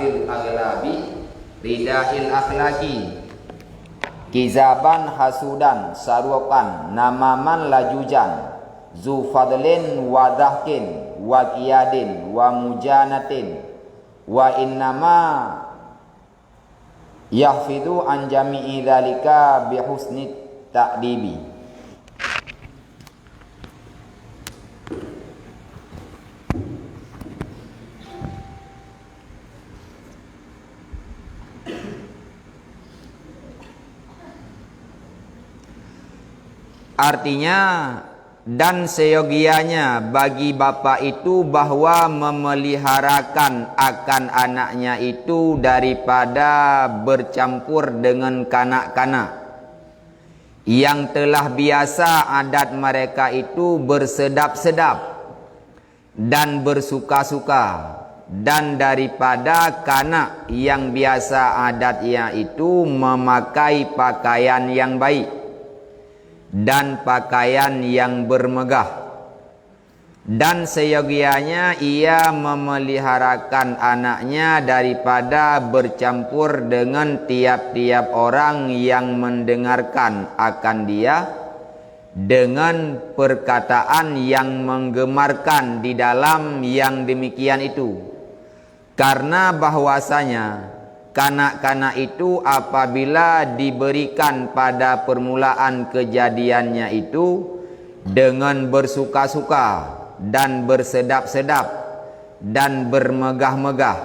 fil aghlabi ridahil akhlaqi kizaban hasudan sarukan namaman lajujan zu fadlin wa dhahkin wa qiyadin wa mujanatin wa innama yahfidu an jami'i dzalika bihusni ta'dibi. Artinya, dan seyogianya bagi bapa itu bahwa memeliharakan akan anaknya itu daripada bercampur dengan kanak-kanak yang telah biasa adat mereka itu bersedap-sedap dan bersuka-suka, dan daripada kanak yang biasa adatnya itu memakai pakaian yang baik dan pakaian yang bermegah, dan seyogianya ia memeliharakan anaknya daripada bercampur dengan tiap-tiap orang yang mendengarkan akan dia dengan perkataan yang menggemarkan di dalam yang demikian itu, karena bahwasanya kanak-kanak itu apabila diberikan pada permulaan kejadiannya itu dengan bersuka-suka dan bersedap-sedap dan bermegah-megah,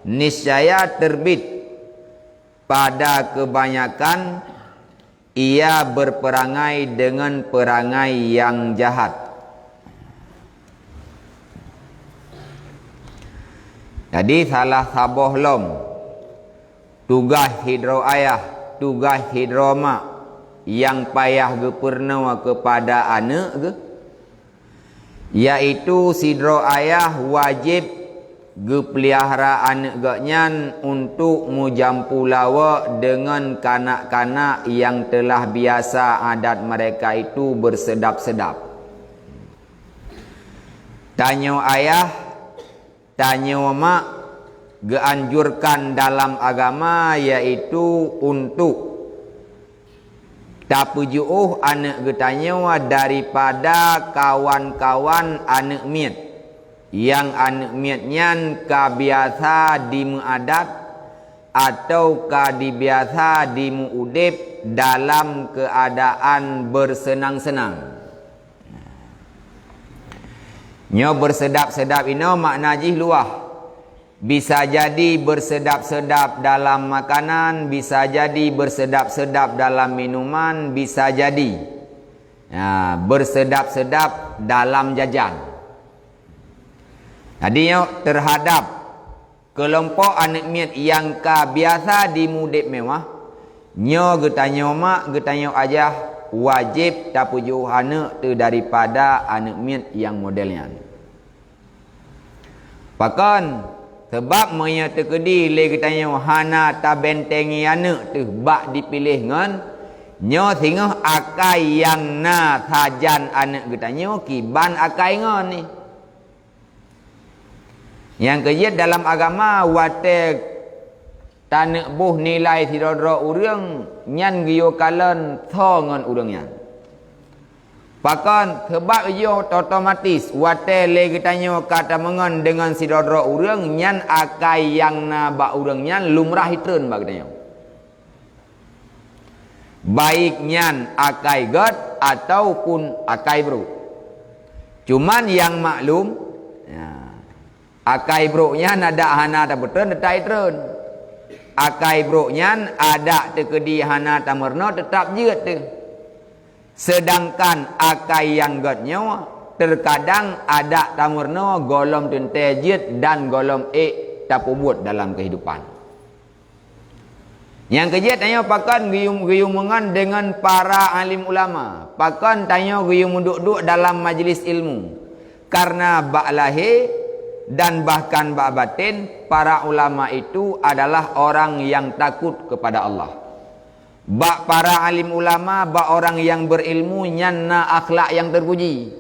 niscaya terbit pada kebanyakan ia berperangai dengan perangai yang jahat. Jadi salah saboh lom tugas hidro ayah, tugas hidro mak yang payah gepurnawa kepada anak ke, yaitu sidro ayah wajib gepelihara anak gaknyan untuk mujampu lawa dengan kanak-kanak yang telah biasa adat mereka itu bersedap-sedap. Tanya ayah, tanya mak, geanjurkan dalam agama yaitu untuk tapujuh anak getanya daripada kawan-kawan anak miat yang anak miatnya kabiasa di muadat atau kadibiasa di muudip dalam keadaan bersenang-senang. Nyo bersedap-sedap ini makna jih luah. Bisa jadi bersedap-sedap dalam makanan, bisa jadi bersedap-sedap dalam minuman, bisa jadi bersedap-sedap dalam jajan. Jadi terhadap kelompok anak miat yang biasa dimudip mewah, nyo getanya mak, getanya ajah wajib tapujuh anak tu daripada anak miat yang modelnya. Bahkan sebab maya terkedi le katanya hana ta bentengi anak tu bak dipilih ngan nyo singah akai yang na sajan anak katanya kiban akai ngan ni. Yang kejit dalam agama wate tanak buh nilai sidodro urang nyan giyo kalan tho ngan urang nyan. Pakan sebab iyo otomatis wate le kitanya kata mengan dengan sidodro urang nyan akai yang na ba urang nyan lumrah hitreun ba kitanya. Baik nyan akai god ataupun akai bro. Cuman yang maklum akai bro nyan ada hana ta betul tetap hitreun. Akai bro nyan ada tekedi hana ta merno tetap jeut tu. Sedangkan akai yang godnya terkadang ada tamurno golom tentejit dan golom tapubut dalam kehidupan. Yang kejit tanya pakan giyum-giyumungan dengan para alim ulama. Pakan tanya giyum duduk dalam majlis ilmu. Karena bak lahir dan bahkan bak batin para ulama itu adalah orang yang takut kepada Allah. Bak para alim ulama, bak orang yang berilmu nyan na akhlak yang terpuji.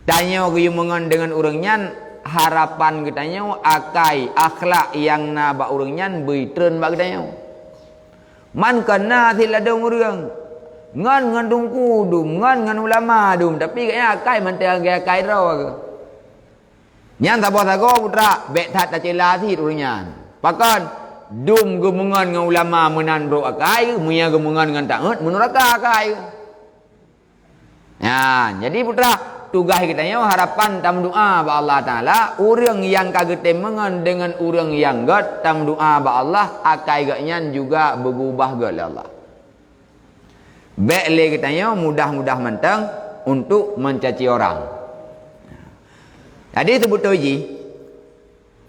Tanya guyumungan dengan orang nyan harapan katanya akai akhlak yang na ba urang nyan beitreun ba katanya. Man kana tiladong urang. Ngan ngandung kudum, ngan ulama dum, tapi kayaknya akai man teh akai ro ke. Nyan taboh-tago putra bek tat tacela thi urang nyan. Pakan dum gemungan dengan ulama menan bro akai, muya gemungan dengan taat menurut akai. Ya, jadi putra tugas kita nya harapan tam doa ba Allah taala urang yang kagetemengan dengan urang yang gat tam doa ba Allah akai gatnya juga berubah ke Allah. Baik le kita nya mudah-mudah mentang untuk mencaci orang. Jadi itu betul ji.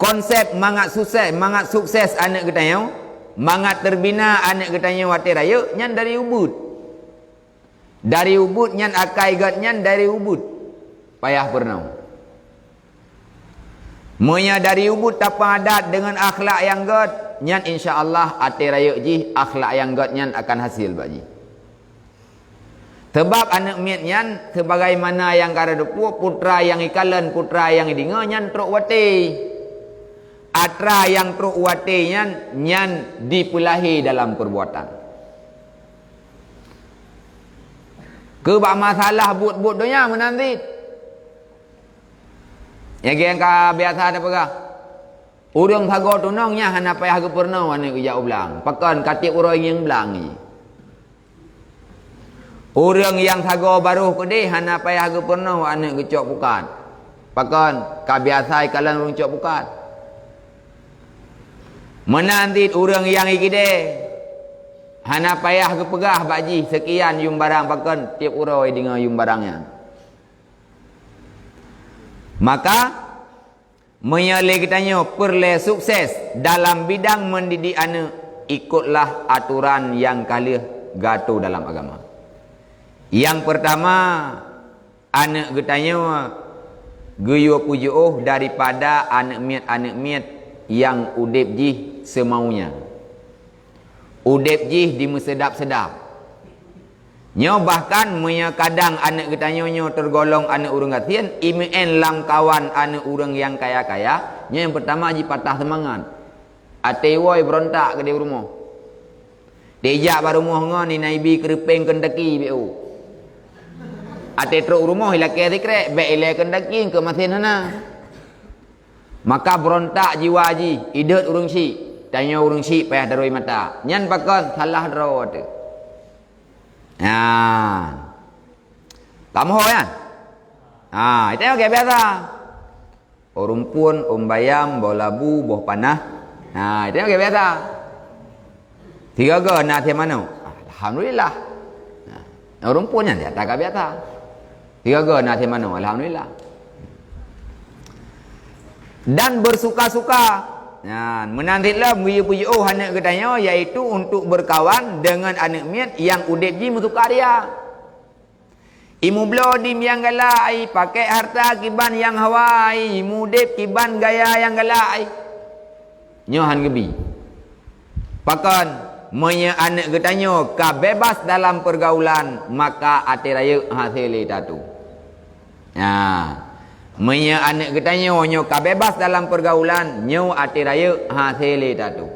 Konsep mangat sukses anak kita nya, mangat terbina anak kita nya wati raya nyan dari ubud. Dari ubud nyan akai gat nyan dari ubud. Payah pernah. Menyadari ubud tapa adat dengan akhlak yang gat nyan insya-Allah ati raya ji akhlak yang gat nyan akan hasil baji. Sebab anak miat nyan sebagaimana yang kada depu putra yang ikalan putra yang idinga nyan truk wati. Atra yang truk wati nyan dipulahi dalam perbuatan. Kebak masalah but-but dunia menanti. Yang ka biasa ada pegah. Urang thago tunongnya hana payah ke pernah ane ke jauh belang. Pakan katip urang yang belang ni. Urang yang thago baru ke deh hana payah ke pernah ane ke cok bukan. Pakan ka biasa ikalan urang cok bukan. Menanti urang yang iki deh. Hana payah ke pegah baji sekian yum barang pakan tiap urang dengan yum barangnya. Maka menyale kitanya perle sukses dalam bidang mendidik anak ikutlah aturan yang kalih gato dalam agama. Yang pertama anak kitanya geyo pujuh daripada anak miat yang udip ji semaunya. Udip ji dimesedap-sedap. Nyo bahkan punya kadang anak kita nyo tergolong anak urang gatian, imen lang kawan anak urang yang kaya-kaya, nyo yang pertama ji patah semangat. Ate woi berontak ke di rumah. Dejak ba rumah ngon ni naibi kerepeng kendaki beu. Ate truk rumah hilake tikrek, be ile kendaki ke masin hana. Maka berontak jiwa ji, idet urang si. Tanya urang si payah daroi mata. Nyan pakon salah daro tu. Kamu kan? Itu yang kayak biasa. Rumpun, bayam, labu, boh panah. Itu yang kayak biasa. Tiga ke nanti mana? Alhamdulillah. Rumpunnya dia tak biasa. Tiga ke nanti mana? Alhamdulillah. Dan bersuka-suka. Menantilah puji anak katanya yaitu untuk berkawan dengan anak miat yang udip ji mutu karya. Imu blodim yang galai, pakai harta kiban yang hawai, mudip kiban gaya yang galai. Nyohan gebi. Pakan menya anak katanya ka bebas dalam pergaulan, maka ati raya hasil tatu. Menya anak katanya nyo ka bebas dalam pergaulan, nyo ati raya hasil tatu.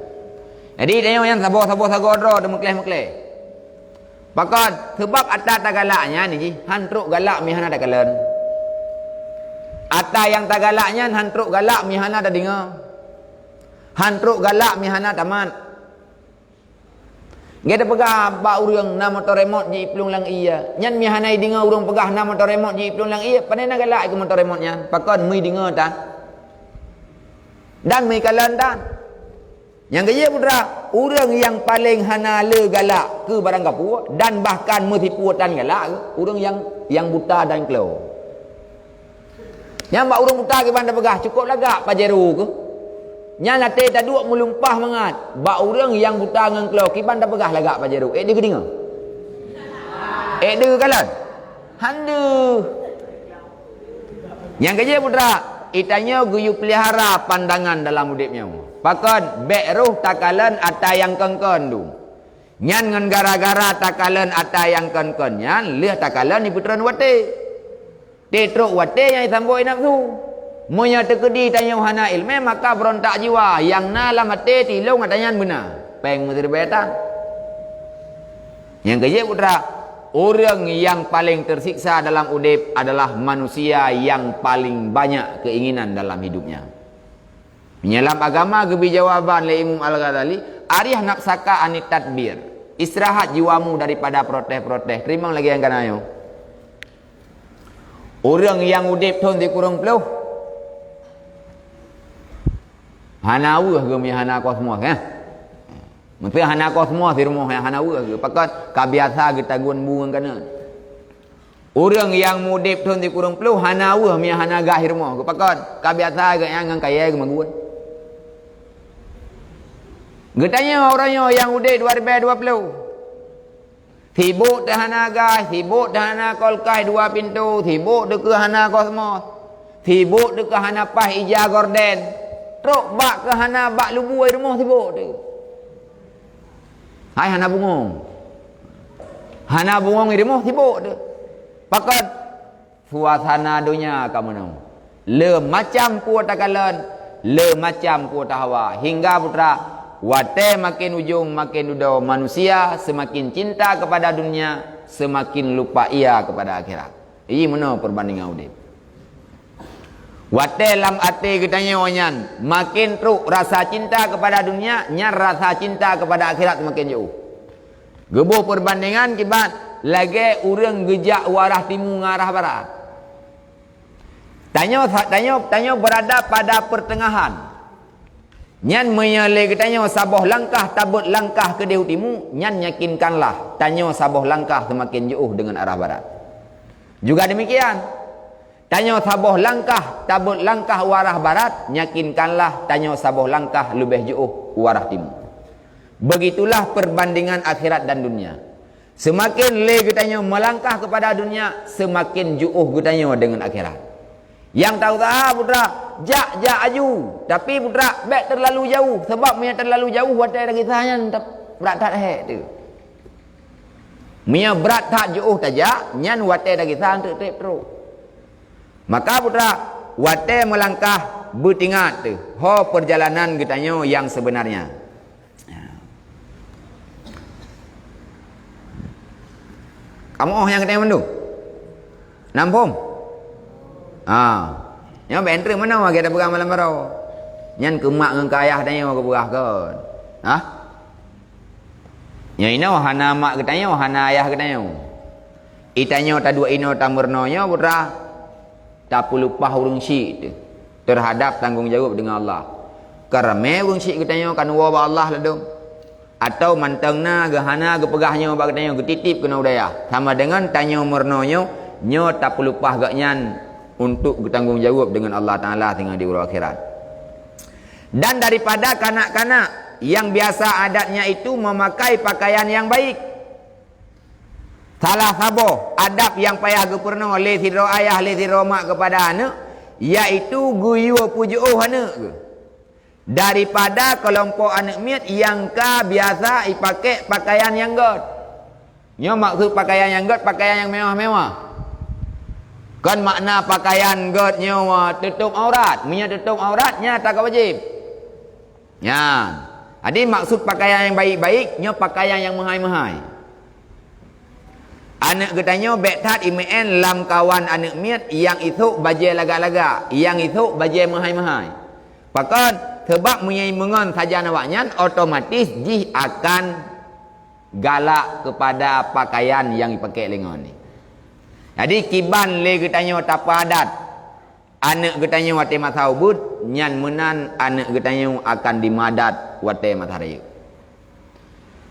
Jadi dia yang sabar dro demekleh. Pakat sebab atas tagalaknya ni ji, hantruk galak mi hana da kalen. Atas yang tagalaknya hantruk galak mi hana da dengar. Hantruk galak mi hana tamat. Kita pegah ba urang na motor remote ji plung lang iya. Nyan mi hanai dengar urang pegah na motor remote ji plung lang iya. Panena galak ke motor remote nya. Pakon mi dengar tan. Dan mi kalan tan. Yang kaya putra, urang yang paling hanale galak ke barang kapu dan bahkan metipu tan galak ke urang yang buta dan kelo. Yang ba urang buta ke bandar pegah cukup lagak pajeru ke. Nya late tak duk melumpah mangat. Ba urang yang buta ngan kelo kiban dah pegah lagak pajeru. Dia kedinga. Dia kalan. Handu. Yang kerja putra, itanya guyu pelihara pandangan dalam udipnya. Pakan bek ruh takalan ata yang kengkon tu. Nyan ngan gara-gara takalan ata yang kengkon nyan leh takalan ni putran wate. Dia truk wate yang samboi nafsu. Monya tekedi tanya hana ilmu maka berontak jiwa yang nalam hati tilung katanya benar. Peng menteri betan. Yang kejap putra, orang yang paling tersiksa dalam udip adalah manusia yang paling banyak keinginan dalam hidupnya. Menyelam agama kebijawaban le Imam Al-Ghazali, arih nafsaka anit tadbir. Istirahat jiwamu daripada protes-protes. Terima lagi yang kanayo. Orang yang udip thon di kurang peluh. Hana wah ke hana kosmos ya. Mesti hana kosmos di rumah hana wah ke. Pakat kabiasa kita gun buang kana. Orang yang mudip thon di kurang peluh hana wah hana gahir rumah ke. Pakat kabiasa ke yang kaya ke maguan. Getanya orangnya yang udip 2020. Sibuk dah hana gas, sibuk dah hana kolkai 2 pintu, sibuk dah ke hana kosmos. Sibuk dah ke hana pas ija gorden. Truk bak ke hana bak lubu air rumah sibuk tu. Hai hana bungong. Hana bungong di rumah sibuk tu. Pakat suasana dunia kamu nang. Le macam ku takalan, le macam ku hawa. Hingga putra wate makin ujung makin udah manusia semakin cinta kepada dunia, semakin lupa ia kepada akhirat. Ini mana perbandingan udip. Wate lam ate katanya onyan, makin truk rasa cinta kepada dunia, nyar rasa cinta kepada akhirat makin jauh. Gebuh perbandingan kibat lagi urang gejak warah timur ngarah barat. Tanya berada pada pertengahan. Nyan menyale katanya saboh langkah tabut langkah ke dehu timur, nyan yakinkanlah tanya saboh langkah semakin jauh dengan arah barat. Juga demikian. Tanya saboh langkah, tabut langkah warah barat, yakinkanlah tanya saboh langkah lebih jauh warah timur. Begitulah perbandingan akhirat dan dunia. Semakin le katanya melangkah kepada dunia, semakin jauh katanya dengan akhirat. Yang tahu tak putra, jak aju. Tapi putra, baik terlalu jauh. Sebab punya terlalu jauh, watai dah kisahnya berat tak hek tu. Punya berat tak jauh tajak, nyan watai dah kisah untuk trip teruk. Maka putra wate melangkah bertingat tu. Ho perjalanan katanya yang sebenarnya. Kamu yang katanya mendu? Nampung? Yang bentri mana kita pegang malam baru? Nyan kemak dengan kayah tanya ke berah kan? Yang ini hana mak katanya, hana ayah katanya. Itanya tak dua ino tamurnonya putra. Tak lupa urung syik terhadap tanggungjawab dengan Allah. Kerana urung syik katanya kan wabah Allah ladung. Atau mantangna gahana gepegahnya bak katanya getitip kena udaya. Sama dengan tanya mernonyo nyo tak lupa gaknyan untuk bertanggungjawab dengan Allah Taala tinggal di urusan akhirat. Dan daripada kanak-kanak yang biasa adatnya itu memakai pakaian yang baik. Salah saboh adab yang payah gepurno le siro ayah le siro mak kepada anak, iaitu guyu pujuh anak. Daripada kelompok anak miat yang ka biasa dipakai pakaian yang god. Nyo maksud pakaian yang god, pakaian yang mewah-mewah. Kan makna pakaian god nyo tutup aurat, punya tutup auratnya tak wajib. Ya. Jadi maksud pakaian yang baik-baik, nyo pakaian yang mahal-mahal. Anak katanya bektat IMN lam kawan anak miat yang itu bajai lagak-lagak, yang itu bajai mahal-mahal. Pakat sebab menyai mengon saja nawaknya otomatis jih akan galak kepada pakaian yang dipakai lengan ni. Jadi kiban le katanya tapa adat. Anak katanya wate masaubud, nyan menan anak katanya akan dimadat wate matahari.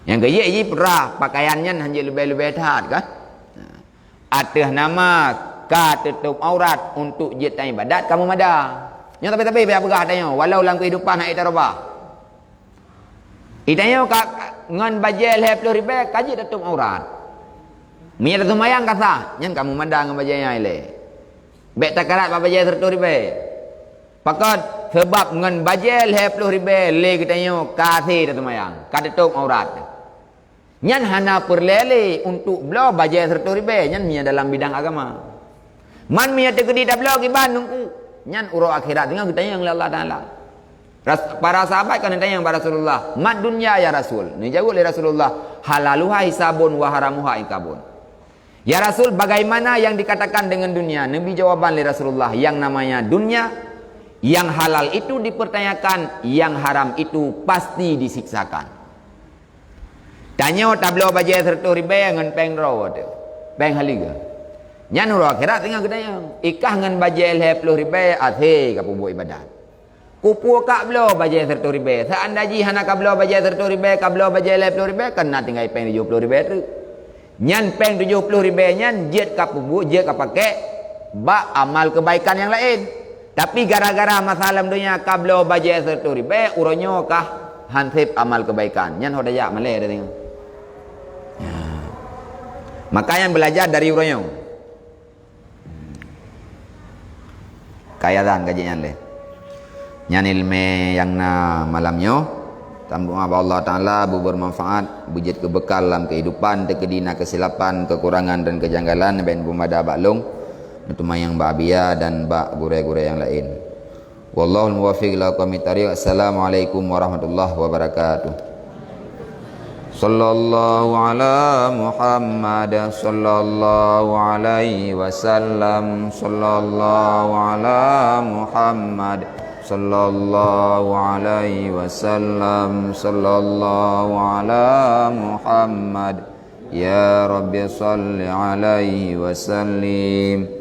Yang kaya ini perah pakaiannya hanya lebih-lebih tat kan? Atas nama ka tutup aurat untuk jitan ibadat kamu mada. Nya tapi biar pegah tanya walau dalam kehidupan hak itarabah. Itanya ka ngan bajel 20 ribu kaji tutup aurat. Mia tu mayang kasa, nyan kamu mada ngan bajelnya ile. Bek takarat bajel 30 ribu. Pakat sebab ngan bajel 20 ribu le katanya kasih tu mayang, ka tutup aurat. Nyan hana perlele untuk bela bajai 100 ribu. Nyan punya dalam bidang agama. Man punya tegedi dah bela kiban nungku. Nyan uro akhirat dengan kita yang Allah Taala. Para sahabat kan tanya yang pada Rasulullah, "Mad dunya ya Rasul?" Ni jawab oleh Rasulullah, "Halaluha hisabun wa haramuha ikabun." Ya Rasul, bagaimana yang dikatakan dengan dunia? Nabi jawaban oleh Rasulullah, yang namanya dunia, yang halal itu dipertanyakan, yang haram itu pasti disiksakan. Tanya tablo baje 100 ribu dengan peng raw tu. Peng haliga. Nyan uro akhirat tengah kedayang. Ikah ngan baje 10 ribu athe ka pubu ibadat. Kupu kak belo baje 100 ribu. Seandaji hana ka belo baje 100 ribu, ka belo baje 10 ribu, kena tinggal peng 70 ribu tu. Nyan peng 70 ribu nyan jet ka pubu, jet ka pakai ba amal kebaikan yang lain. Tapi gara-gara masalah dunia ka belo baje 100 ribu, uronyo kah hansip amal kebaikan. Nyan hodaya malai dah tengok. Ya. Makanya belajar dari uronyo. Kayadan kajian le. Nyan ilmu yang na malamnya tambung apa Allah Ta'ala bermanfaat, bujit kebekal dalam kehidupan, terkedina kesilapan, kekurangan dan kejanggalan ben bumada baklung nutumayang ba'abiyah dan ba' gure-gure yang lain. Wallahul muwaffiq ila aqwamit thariq. Assalamualaikum warahmatullahi wabarakatuh. Sallallahu ala Muhammad sallallahu alaihi wasallam. Sallallahu ala Muhammad sallallahu alaihi wasallam. Sallallahu ala Muhammad. Ya Rabbi salli alaihi wasallim.